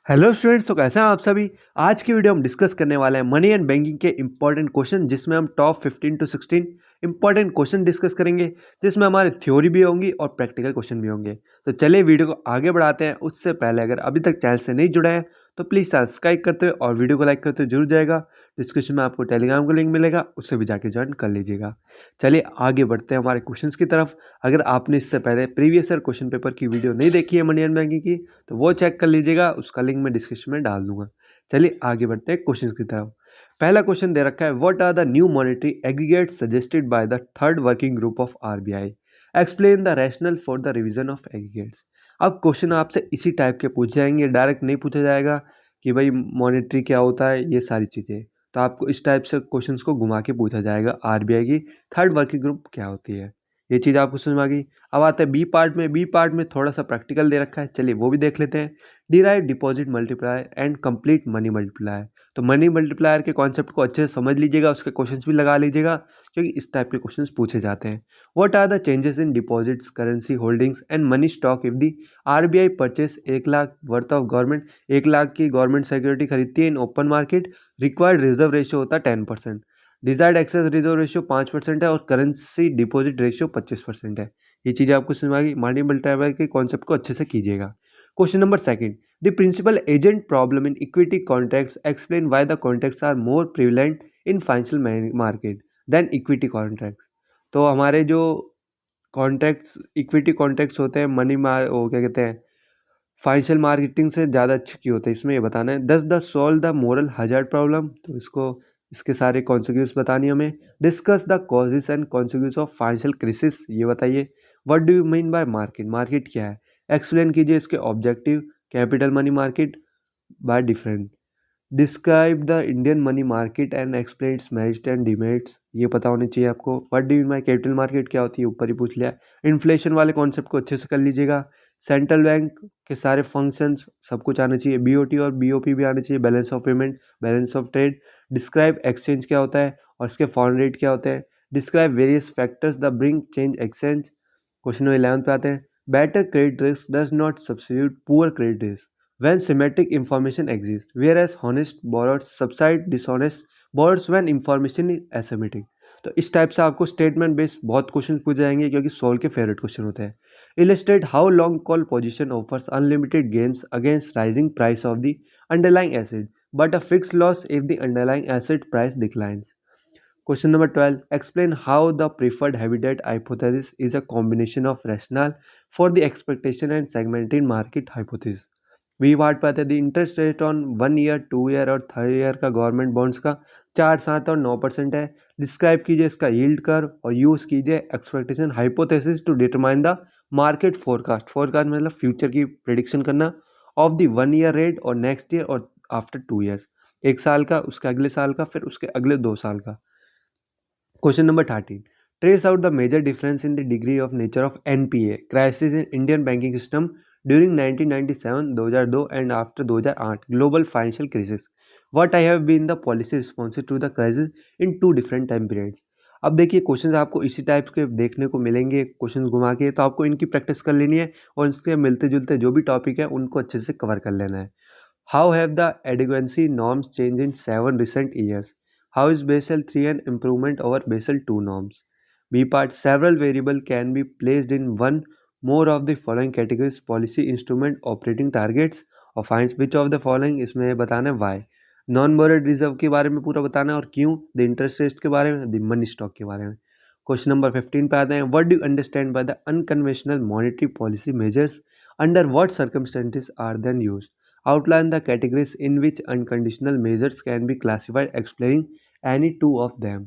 Hello students, तो कैसे हैं आप सभी। आज की वीडियो हम डिस्कस करने वाले हैं मनी एंड बैंकिंग के इंपॉर्टेंट क्वेश्चन, जिसमें हम top 15 to 16 important question discuss करेंगे, जिसमें हमारे थ्योरी भी होंगी और प्रैक्टिकल क्वेश्चन भी होंगे। तो चलिए वीडियो को आगे बढ़ाते हैं। उससे पहले अगर अभी तक चैनल से नहीं जुड़े हैं तो प्लीज़ सब्सक्राइब करते हुए और वीडियो को लाइक करते हुए जरूर जाएगा। डिस्क्रिप्शन में आपको टेलीग्राम का लिंक मिलेगा, उससे भी जाके ज्वाइन कर लीजिएगा। चलिए आगे बढ़ते हैं हमारे क्वेश्चन की तरफ। अगर आपने इससे पहले प्रीवियस ईयर क्वेश्चन पेपर की वीडियो नहीं देखी है मनी एंड बैंकिंग की, तो वो चेक कर लीजिएगा, उसका लिंक मैं डिस्क्रिप्शन में डाल दूंगा। चलिए आगे बढ़ते हैं क्वेश्चन की तरफ। पहला क्वेश्चन दे रखा है, what are the new monetary aggregates suggested by the third working group of RBI, explain the rationale for the revision of aggregates. अब क्वेश्चन आपसे इसी टाइप के पूछे जाएंगे, डायरेक्ट नहीं पूछा जाएगा कि भाई मॉनेटरी क्या होता है, ये सारी चीज़ें। तो आपको इस टाइप से क्वेश्चंस को घुमा के पूछा जाएगा, आरबीआई की थर्ड वर्किंग ग्रुप क्या होती है। ये चीज़ आपको समझ में आ गई। अब आते हैं बी पार्ट में। बी पार्ट में थोड़ा सा प्रैक्टिकल दे रखा है, चलिए वो भी देख लेते हैं। Derive deposit multiplier and complete money multiplier. तो मनी मल्टीप्लायर के कॉन्सेप्ट को अच्छे से समझ लीजिएगा, उसके क्वेश्चंस भी लगा लीजिएगा, क्योंकि इस टाइप के क्वेश्चंस पूछे जाते हैं। What are the changes in deposits, currency holdings and money stock if the RBI purchase 1 lakh worth of government, 1 lakh की गवर्नमेंट सिक्योरिटी खरीदती है in open market, required reserve ratio होता है 10%, डिजायर्ड एक्सेस रिजर्व रेशियो 5% है और करेंसी डिपॉजिट रेशियो 25% है। ये चीज़ें आपको समझ में आ गई। मल्टी मल्टीप्लायर के कॉन्सेप्ट को अच्छे से कीजिएगा। Question number second, the principal agent problem in equity contracts, explain why the contracts are more prevalent in financial market than equity contracts. तो हमारे जो कॉन्ट्रैक्ट्स, इक्विटी कॉन्ट्रैक्ट्स होते हैं, वो क्या कहते हैं, फाइनेंशियल मार्केटिंग से ज़्यादा अच्छे क्यों होते हैं, इसमें ये बताना है। दस the solve the moral hazard problem, तो इसको इसके सारे कॉन्सिक्वेंस बतानी हमें। Discuss the causes and consequence of financial crisis, ये बताइए। What do you mean by market, market क्या है, एक्सप्लेन कीजिए इसके objective. Capital money market by different. Describe the Indian money market and explain it's merits and demerits, ये पता होनी चाहिए आपको। What do you mean capital market क्या होती है, ऊपर ही पूछ लिया। इन्फ्लेशन वाले कॉन्सेप्ट को अच्छे से कर लीजिएगा। सेंट्रल बैंक के सारे फंक्शंस सब कुछ आना चाहिए। बीओटी और बीओपी भी आना चाहिए, balance of payment, balance of trade. Describe exchange क्या होता है और इसके फॉरेन रेट क्या होते हैं। Describe various factors the bring change exchange. Question number 11 पे आते हैं। Better credit risk does not substitute poor credit risk when symmetric information exists, whereas honest borrowers subside dishonest borrowers when information is asymmetric। तो इस type से आपको statement based बहुत question पूछ जाएंगे, क्योंकि सोल के फेवरेट क्वेश्चन होते हैं। Illustrate how long call position offers unlimited gains against rising price of the underlying asset but a fix loss if the underlying asset price declines. Question number 12. Explain how the preferred habitat hypothesis is a combination of rationale for the expectation and segmented market hypothesis। वी part पे आते हैं, the interest rate on 1 year, 2 year और 3 year का government bonds का 4, 7 और 9% है। Describe कीजिए इसका यील्ड कर्व और यूज़ कीजिए expectation hypothesis to determine the market forecast. Forecast मतलब फ्यूचर की प्रिडिक्शन करना ऑफ द 1 ईयर रेट और नेक्स्ट ईयर और आफ्टर 2 ईयर्स, 1 साल का, उसके अगले साल का, फिर उसके अगले 2 साल का। Question number 13. Trace out the major difference in the degree of nature of NPA crisis in Indian banking system during 1997, 2002 and after 2008 global financial crisis. What I have been the policy responses to the crisis in two different time periods। अब देखिए questions आपको इसी type के देखने को मिलेंगे, questions घुमा के, तो आपको इनकी प्रैक्टिस कर लेनी है और इसके मिलते जुलते जो भी टॉपिक है उनको अच्छे से कवर कर लेना है। How have the adequacy norms changed in 7 recent years? How is Basel 3 an improvement over Basel 2 norms? B part, several variable can be placed in one more of the following categories: policy instrument, operating targets और finds which of the following, इसमें बताना है why। Non बोरेड reserve के बारे में पूरा बताना है और क्यों, द इंटरेस्ट रेट के बारे में, द मनी स्टॉक के बारे में। क्वेश्चन नंबर 15 पे आते हैं, what do understand by the unconventional monetary policy measures, under what circumstances are then used. Outline the categories in which unconditional measures can be classified, explaining any two of them।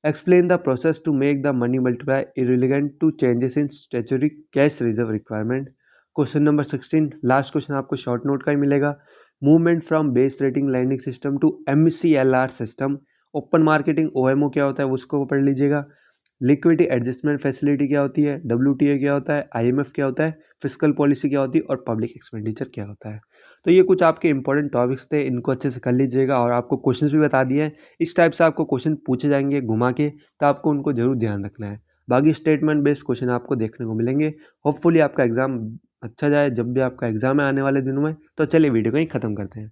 Explain the process to make the money multiplier irrelevant to changes in statutory cash reserve requirement। Question number 16, last question आपको short note का ही मिलेगा। Movement from base rating lending system to MCLR system, open marketing OMO क्या होता है उसको पढ़ लीजिएगा। लिक्विडिटी एडजस्टमेंट फैसिलिटी क्या होती है, WTA क्या होता है, IMF क्या होता है, फिस्कल पॉलिसी क्या होती है और पब्लिक एक्सपेंडिचर क्या होता है। तो ये कुछ आपके इंपॉर्टेंट टॉपिक्स थे, इनको अच्छे से कर लीजिएगा और आपको क्वेश्चंस भी बता दिए हैं। इस टाइप से आपको क्वेश्चन पूछे जाएंगे घुमा के, तो आपको उनको जरूर ध्यान रखना है। बाकी स्टेटमेंट बेस्ड क्वेश्चन आपको देखने को मिलेंगे। होपफुली आपका एग्जाम अच्छा जाए जब भी आपका एग्जाम है आने वाले दिनों में। तो चलिए वीडियो को ही खत्म करते हैं।